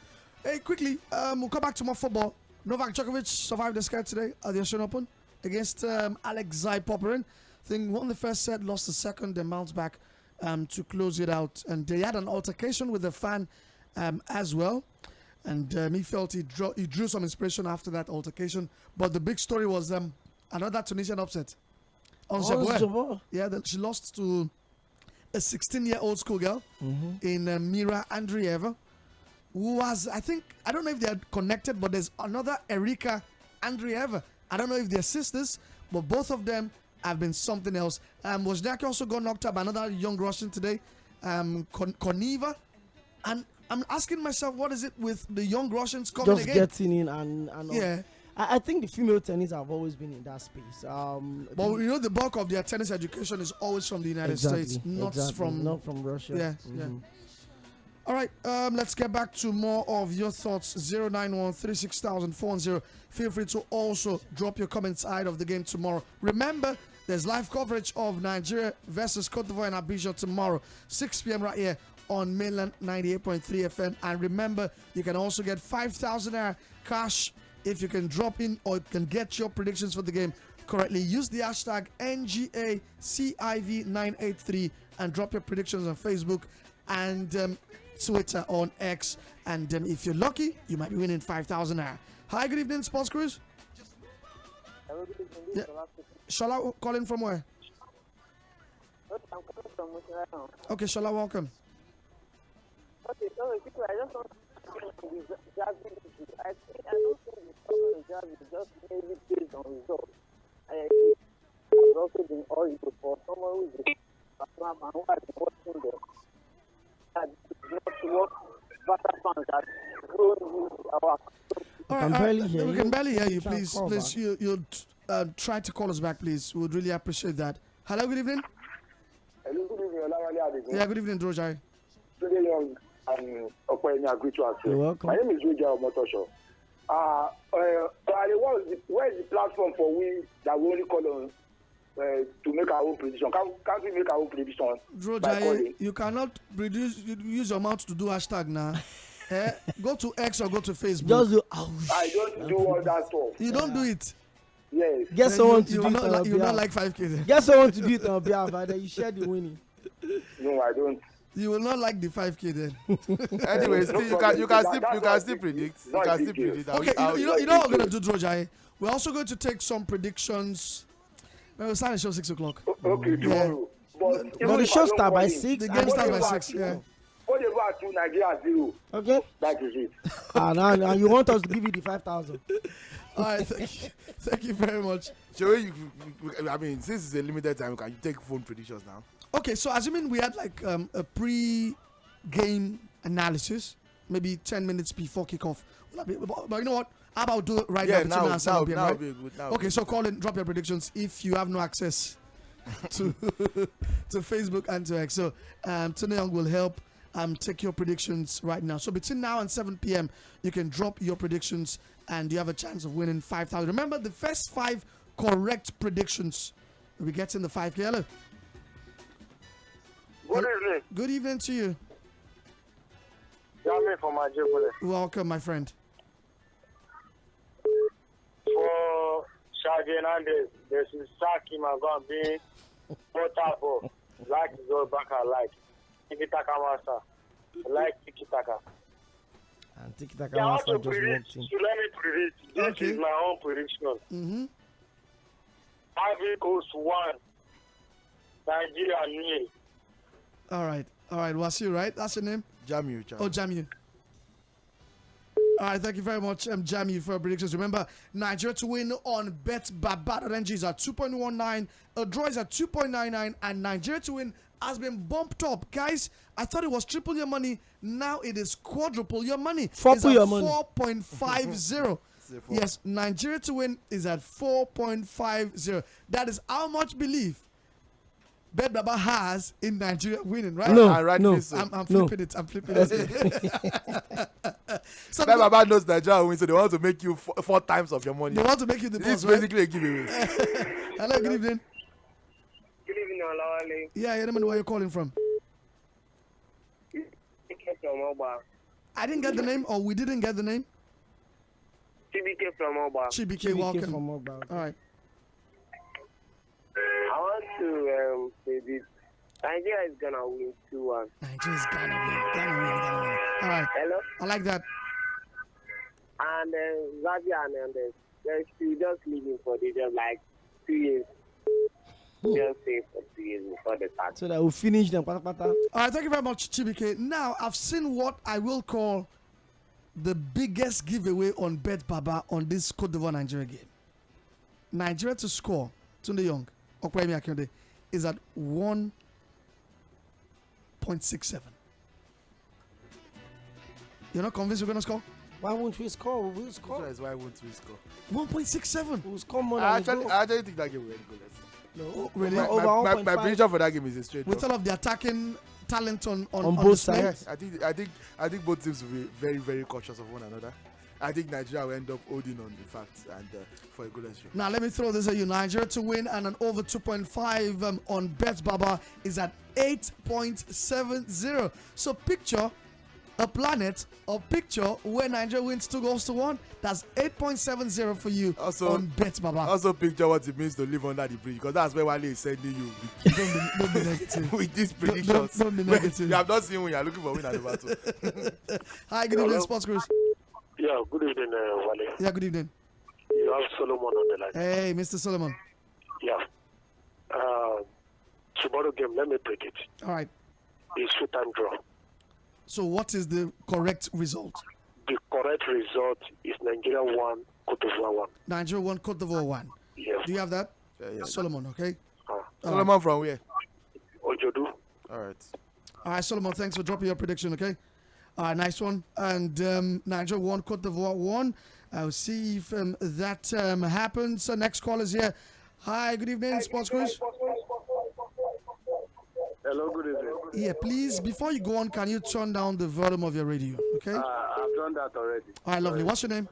Hey, quickly, we'll come back to more football. Novak Djokovic survived the scare today at the Australian Open against Alexei Popyrin. I think won the first set, lost the second, then bounced back to close it out. And they had an altercation with the fan as well. And he felt he drew some inspiration after that altercation. But the big story was another Tunisian upset. Jᴏɪᴜ. Yeah, she lost to a 16-year-old schoolgirl in Mira Andreeva, who was, I don't know if they are connected, but there's another Erika Andreeva. I don't know if they're sisters, but both of them have been something else. Wozniacki also got knocked up by another young Russian today, Koneva. And I'm asking myself, what is it with the young Russians coming just again? Getting in and yeah. I think the female tennis have always been in that space. But the bulk of their tennis education is always from the United States, not from Russia. Yeah, yeah. All right, let's get back to more of your thoughts. 091-36000-410. Feel free to also drop your comments ahead of the game tomorrow. Remember, there's live coverage of Nigeria versus Côte d'Ivoire in Abidjan tomorrow, 6 p.m. right here on mainland 98.3 FM. And remember, you can also get 5,000 naira cash if you can drop in or you can get your predictions for the game correctly. Use the hashtag NGACIV983 and drop your predictions on Facebook and Twitter on X. And if you're lucky, you might be winning 5,000 naira. Hi, good evening, Sports Cruise. Hello, good evening. Yeah. Shala calling from where? I'm calling from Muslim. Okay, Shala, welcome. Okay, so I just want to Xavi. I don't think the problem with Xavi is just mainly based on results. I have also been audited for someone who is a Barcelona fan who has been watching them. And it's not what Barca fans have grown with our. All right, we can barely hear you. Please, you try to call us back, please. We would really appreciate that. Hello, good evening. Hello, good evening. evening. Yeah, good evening, Drojai. Today, young and Okoyemi, I greet you as well. You're welcome. My name is Jᴏɪᴜ Oʟᴜᴜ where is the platform for we that we only call on to make our own prediction? Can't we make our own prediction? Drojai, you cannot use your mouth to do hashtag now. Go to X or go to Facebook. Just do. I don't do all that stuff. You don't do it. Yes. Get someone to do it. You not like 5K then. Get someone to do it on behalf, and then you share the winning. No, I don't. You will not like the 5K then. Anyways, you can still predict. You can still predict. Okay, you know what we're gonna do, Drojai? We're also going to take some predictions. We'll start the show 6 o'clock. Okay, tomorrow. But the show starts by 6. The game starts by 6. Yeah. What about 2 Nigeria 0? Okay. That is it. Now you want us to give you the 5,000. All right, thank you very much. I mean, since it's a limited time, can you take phone predictions now? Okay, so assuming we had like a pre-game analysis, maybe 10 minutes before kickoff. But you know what? How about do it right now? Now be good. Okay, so call in, drop your predictions if you have no access to to Facebook and to X. So Tony Young will help take your predictions right now. So between now and 7 p.m., you can drop your predictions and you have a chance of winning 5,000. Remember, the first 5 correct predictions will be getting the 5K. Hello. Good evening. Good evening to you. Yami from Ajebule. Welcome, my friend. For Shaggy Hernandez, there's Saki Magombi, Potabo, like to go back, I like. Tiki Taka Master. I like Tiki Taka. And Tiki Taka Yeah, I want Master to just predict. walked in. So let me predict. This is my own prediction. Mm-hmm. Ivory Coast 1, Nigeria 0. All right. Wasiu, right? That's your name? Jamu. Oh, Jamu. All right, thank you very much, Jamu, for your predictions. Remember, Nigeria to win on BetBaba.ng is at 2.19, a draw is at 2.99, and Nigeria to win has been bumped up. Guys, I thought it was triple your money. Now it is quadruple your money. It's at 4.50. Yes, Nigeria to win is at 4.50. That is how much belief BetBaba has in Nigeria winning, right? No, I'm flipping it. So BetBaba knows Nigeria win, so they want to make you 4 times of your money. They want to make you the boss. It's basically a giveaway. Hello, good evening. Good evening, Olawale. Yeah, I don't know where you're calling from. I didn't get the name, or we didn't get the name. TBK from Oba. TBK, welcome. From Oba. All right. I want to say this. Nigeria is gonna win 2-1. Nigeria is gonna win. All right. Hello. I like that. And Zambia and they should just leave him for the job like 2 years. Just stay for 2 years before the start. So that we'll finish them. All right, thank you very much, TBK. Now, I've seen what I will call the biggest giveaway on BetBaba on this Côte d'Ivoire Nigeria game. Nigeria to score, Tunde Young, Okoyemi Akinode, is at 1.67. You're not convinced we're going to score? Why won't we score? We'll score. Why won't we score? 1.67. We'll score more I than actually think that game will end goalless. No, really? My prediction for that game is a straight. With all of the attacking talent on both sides. Yes, I think both teams will be very, very cautious of one another. I think Nigeria will end up holding on the facts and for a goalless show. Now let me throw this at you. Nigeria to win and an over 2.5 on BetBaba is at 8.70. So picture a planet or picture where Nigeria wins 2-1. That's 8.70 for you on BetBaba. Also picture what it means to live under the bridge, because that's where Wale is sending you don't be negative with these predictions. Don't be negative. You have not seen when you are looking for win at the battle. Hi, good evening, Sports Cruise. Yeah, good evening, Wale. Yeah, good evening. You have Solomon on the line. Hey, Mr. Solomon. Yeah. Tomorrow game, let me break it. All right. It's full-time draw. So what is the correct result? The correct result is Nigeria 1, Côte d'Ivoire 1. Nigeria 1, Côte d'Ivoire 1. Yes. Do you have that? Yeah. Solomon, okay? Solomon from where? Ojodu. All right. All right, Solomon, thanks for dropping your prediction, okay? All right, nice one. And Nigeria 1, Côte d'Ivoire 1. I'll see if that happens. So next call is here. Hi, good evening, Sports Cruise. Hello, good evening. Yeah, please, before you go on, can you turn down the volume of your radio, okay? I've done that already. All right, lovely. What's your name?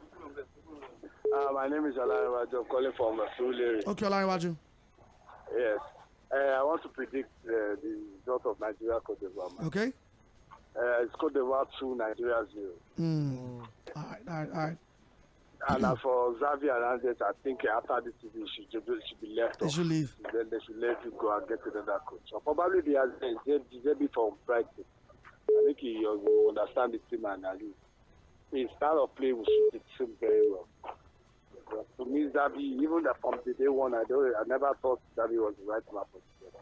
My name is Jᴏɪᴜ I'm calling from Tᴜɪᴅᴇ. Okay, Oᴘᴇíᴜ. Yes. I want to predict the result of Nigeria Côte d'Ivoire. Okay. It's Côte d'Ivoire 2, Nigeria 0. All right. And for Xavi Hernandez, I think after this season, he should be left They off. should leave. Then they should let him go and get another coach. So probably they are Zebby from Brighton. I think he will understand the team and his style of play will suit the team very well. But to me, Xavi, even from the day one, I never thought Xavi was the right man for together.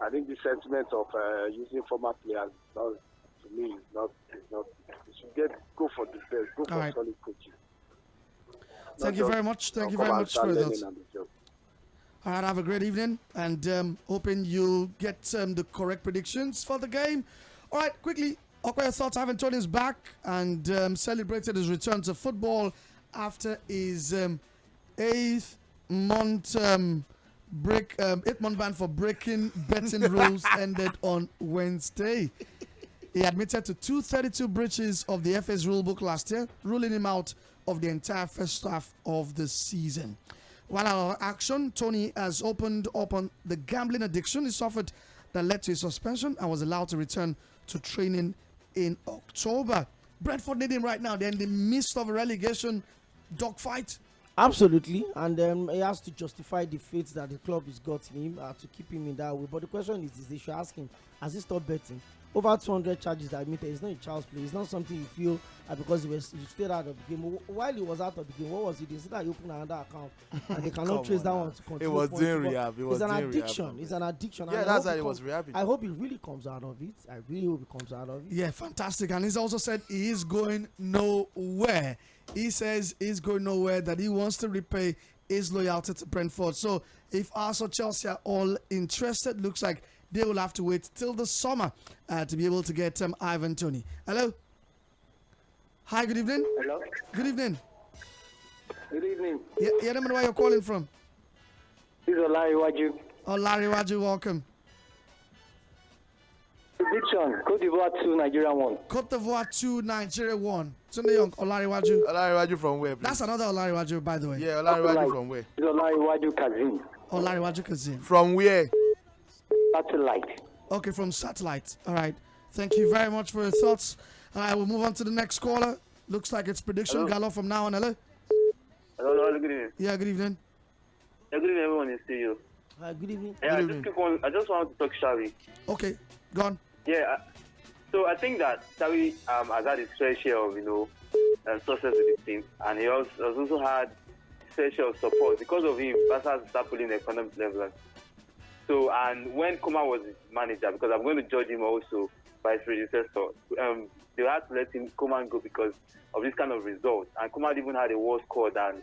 I think the sentiment of using former players, to me, is not. You should go for the best, go for solid coaching. Thank you very much. Thank you very much for that. All right, have a great evening, and hoping you get the correct predictions for the game. All right, quickly, Okoye thoughts Aᴜɪṛᴜ is back and celebrated his return to football after his 8-month ban for breaking betting rules ended on Wednesday. He admitted to 232 breaches of the FA's rulebook last year, ruling him out of the entire first half of the season. While our action, Tony has opened up on the gambling addiction he suffered that led to his suspension and was allowed to return to training in October. Brentford need him right now. They're in the midst of a relegation dogfight. Absolutely, and he has to justify the fate that the club has got in him to keep him in that way. But the question is they should ask him, has he stopped betting? Over 200 charges that admitted. It's not a child's play. It's not something you feel because he stayed out of the game. While he was out of the game, what was he doing? He said that he opened another account and they cannot trace that one to continue. It was doing rehab. It's an addiction. It's an addiction. Yeah, that's why he was rehabbing. I hope he really comes out of it. I really hope he comes out of it. Yeah, fantastic. And he's also said he is going nowhere. He says he's going nowhere, that he wants to repay his loyalty to Brentford. So if Arsenal, Chelsea are all interested, looks like they will have to wait till the summer to be able to get Ivan Toney. Hello. Hi, good evening. Hello. Good evening. Good evening. Yeah, I don't know where you're calling from. This is Oᴘᴜᴜ. Oᴘᴜᴜ, welcome. Prediction: Côte d'Ivoire 2, Nigeria 1. Côte d'Ivoire 2, Nigeria 1. Tunde Young, Oᴘᴜᴜ. Oᴘᴜᴜ from where, please? That's another Oᴘᴜᴜ, by the way. Yeah, Oᴘᴜᴜ from where? This is Oᴘᴜᴜ Kazeem. Oᴘᴜᴜ Kazeem. From where? Satellite. Okay, from Satellite. All right. Thank you very much for your thoughts. All right, we'll move on to the next caller. Looks like it's prediction galore from now on. Hello. Hello, good evening. Yeah, good evening. Yeah, good evening, everyone in studio. Good evening. Yeah, Good evening. I just want to talk Xavi. Okay, go on. Yeah, so I think that Xavi has had his fair share of, success with the team, and he has also had his fair share of support. Because of him, Barca has started pulling the economic level. So, and when Koeman was his manager, because I'm going to judge him also by his predecessor, they had to let Koeman go because of this kind of result. And Koeman even had a worse score than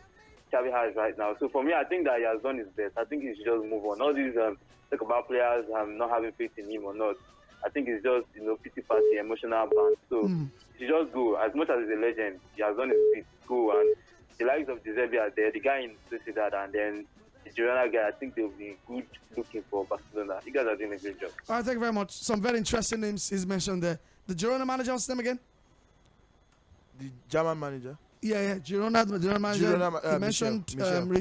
Xavi has right now. So for me, I think that he has done his best. I think he should just move on. All these talk about players not having faith in him or not. I think it's just, pity party, emotional band. So he should just go. As much as he's a legend, he has done his bit. Go. And the likes of Giuseppe are there, the guy in Sociedad, and then the Girona guy, I think they'll be good looking for Barcelona. You guys are doing a great job. All right, thank you very much. Some very interesting names he's mentioned there. The Girona manager, what's his name again? The German manager. Yeah, Girona manager. He mentioned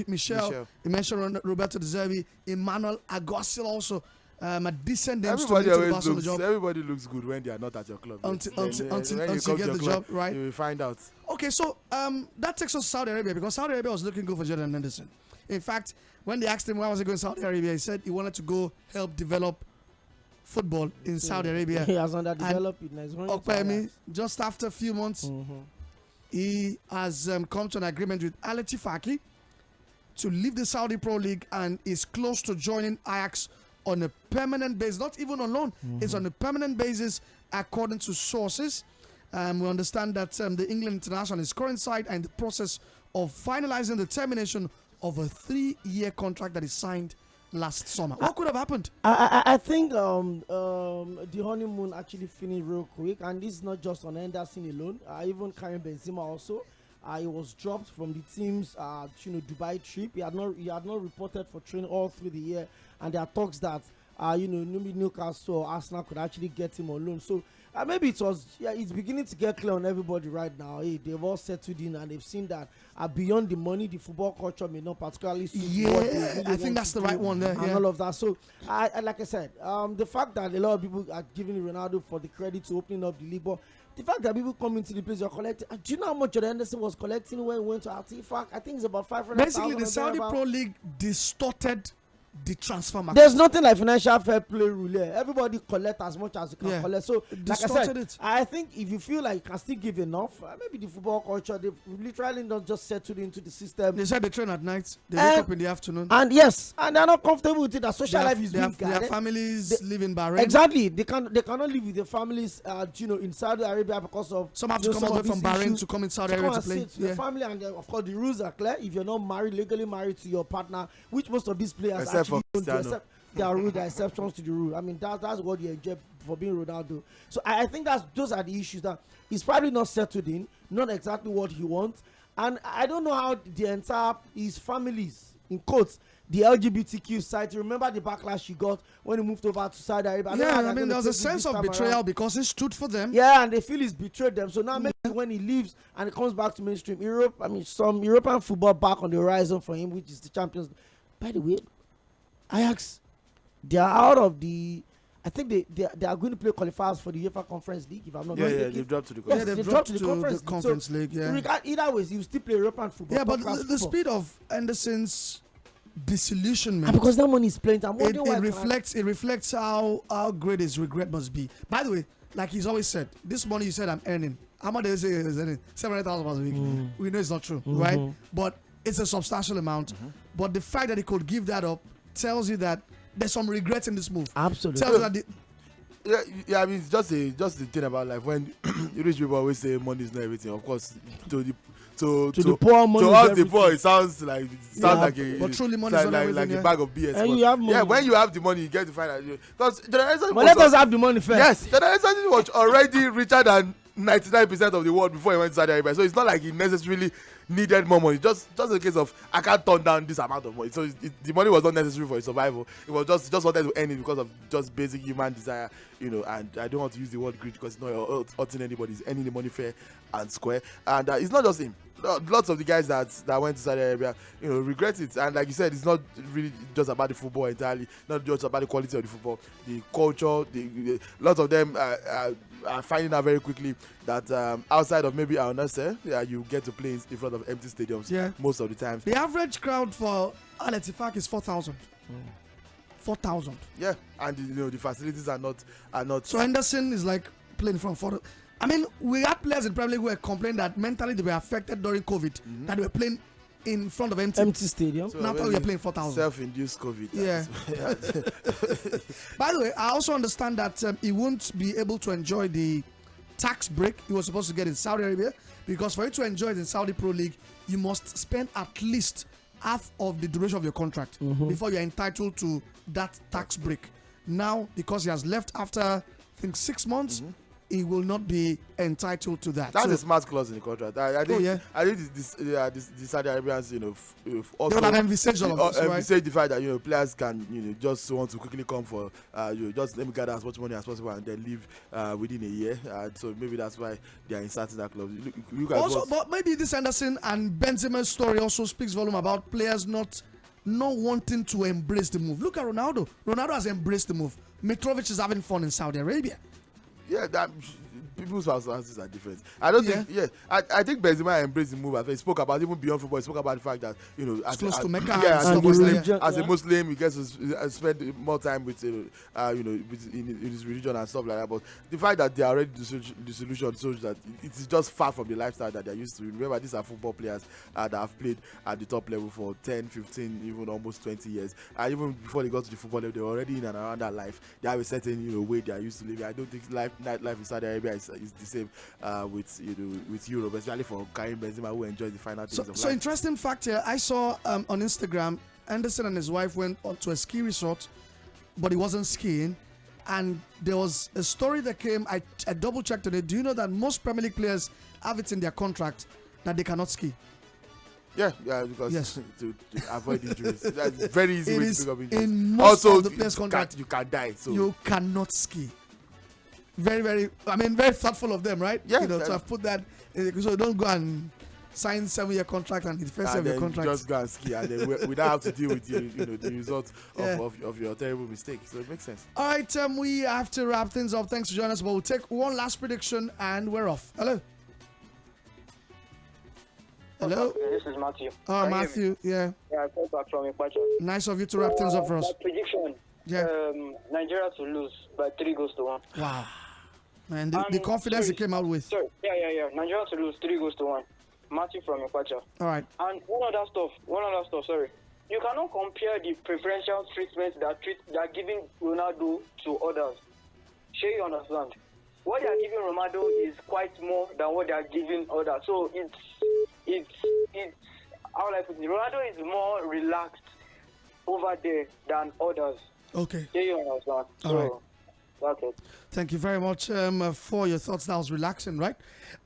Michel. He mentioned Roberto De Zerbi, Emmanuel Agosil also. A decent name. Everybody looks good when they are not at your club. Until you get the job, right? You will find out. Okay, so that takes us to Saudi Arabia, because Saudi Arabia was looking good for Jordan Henderson. In fact, when they asked him why was he going to Saudi Arabia, he said he wanted to go help develop football in Saudi Arabia. He has underdeveloped it. Just after a few months, he has come to an agreement with Al Ittifaqi to leave the Saudi Pro League and is close to joining Ajax on a permanent basis, not even on loan. It's on a permanent basis, according to sources. We understand that the England international is current side and in the process of finalizing the termination of a 3-year contract that is signed last summer. What could have happened? I think the honeymoon actually finished real quick, and this is not just on Henderson alone. Even Karim Benzema also. He was dropped from the team's Dubai trip. He had not reported for training all through the year, and there are talks that maybe Newcastle or Arsenal could actually get him on loan. So maybe it's beginning to get clear on everybody right now. Hey, they've all settled in and they've seen that beyond the money, the football culture may not particularly suit what they really I think that's the right one there. And all of that. So, like I said, the fact that a lot of people are giving Ronaldo for the credit to opening up the league, but the fact that people come into the place you're collecting, do you know how much Jordan Henderson was collecting when he went to Artifact? I think it's about 500,000. Basically, the Saudi Pro League distorted the transfer market. There's nothing like financial fair play rule here. Everybody collect as much as you can collect. So, like I said, I think if you feel like you can still give enough, maybe the football culture, they literally not just settled into the system. They said they train at night, they wake up in the afternoon. And yes, and they're not comfortable with it. That social life is weak. Their families live in Bahrain. Exactly. They cannot live with their families, in Saudi Arabia because of. Some have to come all the way from Bahrain to come in Saudi Arabia to play. The family, and of course the rules are clear. If you're not legally married to your partner, which most of these players actually don't do, there are rules, there are exceptions to the rule. I mean, that's what you enjoy for being Ronaldo. So I think those are the issues that he's probably not settled in, not exactly what he wants. And I don't know how the entire his families, in quotes, the LGBTQ side. Remember the backlash he got when he moved over to Saudi Arabia? There was a sense of betrayal because he stood for them. Yeah, and they feel he's betrayed them. So now maybe when he leaves and he comes back to mainstream Europe, some European football back on the horizon for him, which is the Champions. By the way, Ajax, they are out of the. I think they are going to play qualifiers for the UEFA Conference League. If I'm not mistaken. Yeah, they've dropped to the conference. They've dropped to the Conference League. Yeah. Either way, you still play European football. Yeah, but the speed of Anderson's disillusionment, because that money is playing. It reflects how great his regret must be. By the way, like he's always said, this money you said I'm earning. How much is it? Is earning $700,000 a week. We know it's not true, right? But it's a substantial amount. But the fact that he could give that up tells you that there's some regret in this move. Absolutely. Tells you that I mean, it's just the thing about life. When rich people always say money is not everything. Of course, to the poor, money to us the poor, it sounds like but truly money is not like a bag of BS. And you have money. Yeah, when you have the money, you get to find out. Because let us have the money first. Yes, Jordan was already richer than 99% of the world before he went to Saudi Arabia. So it's not like he necessarily needed more money. Just a case of I can't turn down this amount of money. So the money was not necessary for his survival. It was just wanted to earn it because of just basic human desire, And I don't want to use the word greed because it's not hurting anybody. It's earning the money fair and square. And it's not just him. Lots of the guys that went to Saudi Arabia, regret it. And like you said, it's not really just about the football entirely. Not just about the quality of the football, the culture. Lots of them are finding out very quickly that outside of maybe Al Nassr, you get to play in front of empty stadiums most of the time. The average crowd for Al Ettifaq is 4,000. 4,000. Yeah, and the facilities are not. So Henderson is like playing from 4,000. I mean, we had players in Premier League who were complaining that mentally they were affected during COVID, that they were playing in front of empty stadium. So now we are playing 4,000. Self-induced COVID. Yeah. By the way, I also understand that he won't be able to enjoy the tax break he was supposed to get in Saudi Arabia, because for you to enjoy it in Saudi Pro League, you must spend at least half of the duration of your contract before you're entitled to that tax break. Now, because he has left after, I think, 6 months, he will not be entitled to that. That's a smart clause in the contract. I think the Saudi Arabians, also envisaged the fact that players can just want to quickly come for just let me gather as much money as possible and then leave within a year. So maybe that's why they are inserting that clause. But maybe this Henderson and Benzema's story also speaks volume about players not wanting to embrace the move. Look at Ronaldo. Ronaldo has embraced the move. Mitrovic is having fun in Saudi Arabia. Yeah, people's answers are different. I don't think. Yeah, I think Benzema embraced the move. He spoke about even beyond football. He spoke about the fact that as a Muslim, he gets to spend more time with in his religion and stuff like that. But the fact that they are already disillusioned shows that it is just far from the lifestyle that they're used to. Remember, these are football players that have played at the top level for 10, 15, even almost 20 years. And even before they got to the football level, they were already in and around that life. They have a certain way they are used to living. I don't think nightlife in Saudi Arabia is the same with Europe, especially for Karim Benzema, who enjoys the final things of life. So interesting fact here, I saw on Instagram, Anderson and his wife went to a ski resort, but he wasn't skiing, and there was a story that came. I double checked on it. Do you know that most Premier League players have it in their contract that they cannot ski? Yeah, because to avoid injuries. That's very easy It way is to pick up injuries. in most Also, of the players' contract. you can die. So You cannot ski. Very, very, very thoughtful of them, right? Yeah. To have put that, so don't go and sign 7-year contract and the first 7-year contract. Just go and ski, and then we don't have to deal with the result of your terrible mistake. So it makes sense. All right, we have to wrap things up. Thanks for joining us, but we'll take one last prediction and we're off. Hello. Hello. This is Matthew. Oh, Matthew. Yeah. Yeah, I called back from Ipacha. Nice of you to wrap things up for us. My prediction. Yeah. Nigeria to lose by 3-1. Wow. Man, the confidence he came out with. Sorry. Yeah. Nigeria to lose 3-1. Matthew from Ipacha. All right. And one other stuff. Sorry. You cannot compare the preferential treatment that are giving Ronaldo to others. Sure, you understand? What they are giving Ronaldo is quite more than what they are giving others. So it's how I put it. Ronaldo is more relaxed over there than others. Okay. Sure, you understand? All right. That's it. Thank you very much for your thoughts. That was relaxing, right?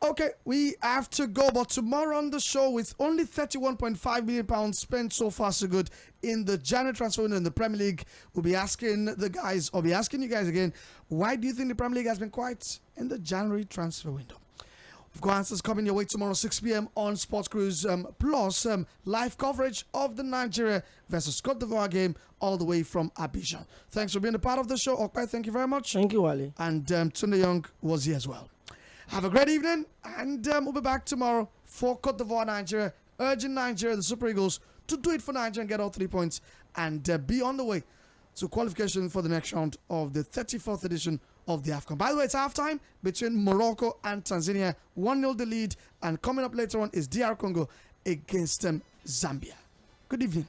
Okay, we have to go, but tomorrow on the show, with only £31.5 million spent so far so good in the January transfer window in the Premier League, we'll be asking you guys again, why do you think the Premier League has been quiet in the January transfer window? We've got answers coming your way tomorrow 6 p.m. on Sports Cruise, plus live coverage of the Nigeria versus Côte d'Ivoire game all the way from Abidjan. Thanks for being a part of the show. Okai, thank you very much. Thank you, Wale. And Tunde Young was here as well. Have a great evening, and we'll be back tomorrow for Côte d'Ivoire, Nigeria, urging Nigeria, the Super Eagles, to do it for Nigeria and get all 3 points and be on the way to qualification for the next round of the 34th edition of the AFCON. By the way, it's halftime between Morocco and Tanzania. 1-0 the lead, and coming up later on is DR Congo against Zambia. Good evening.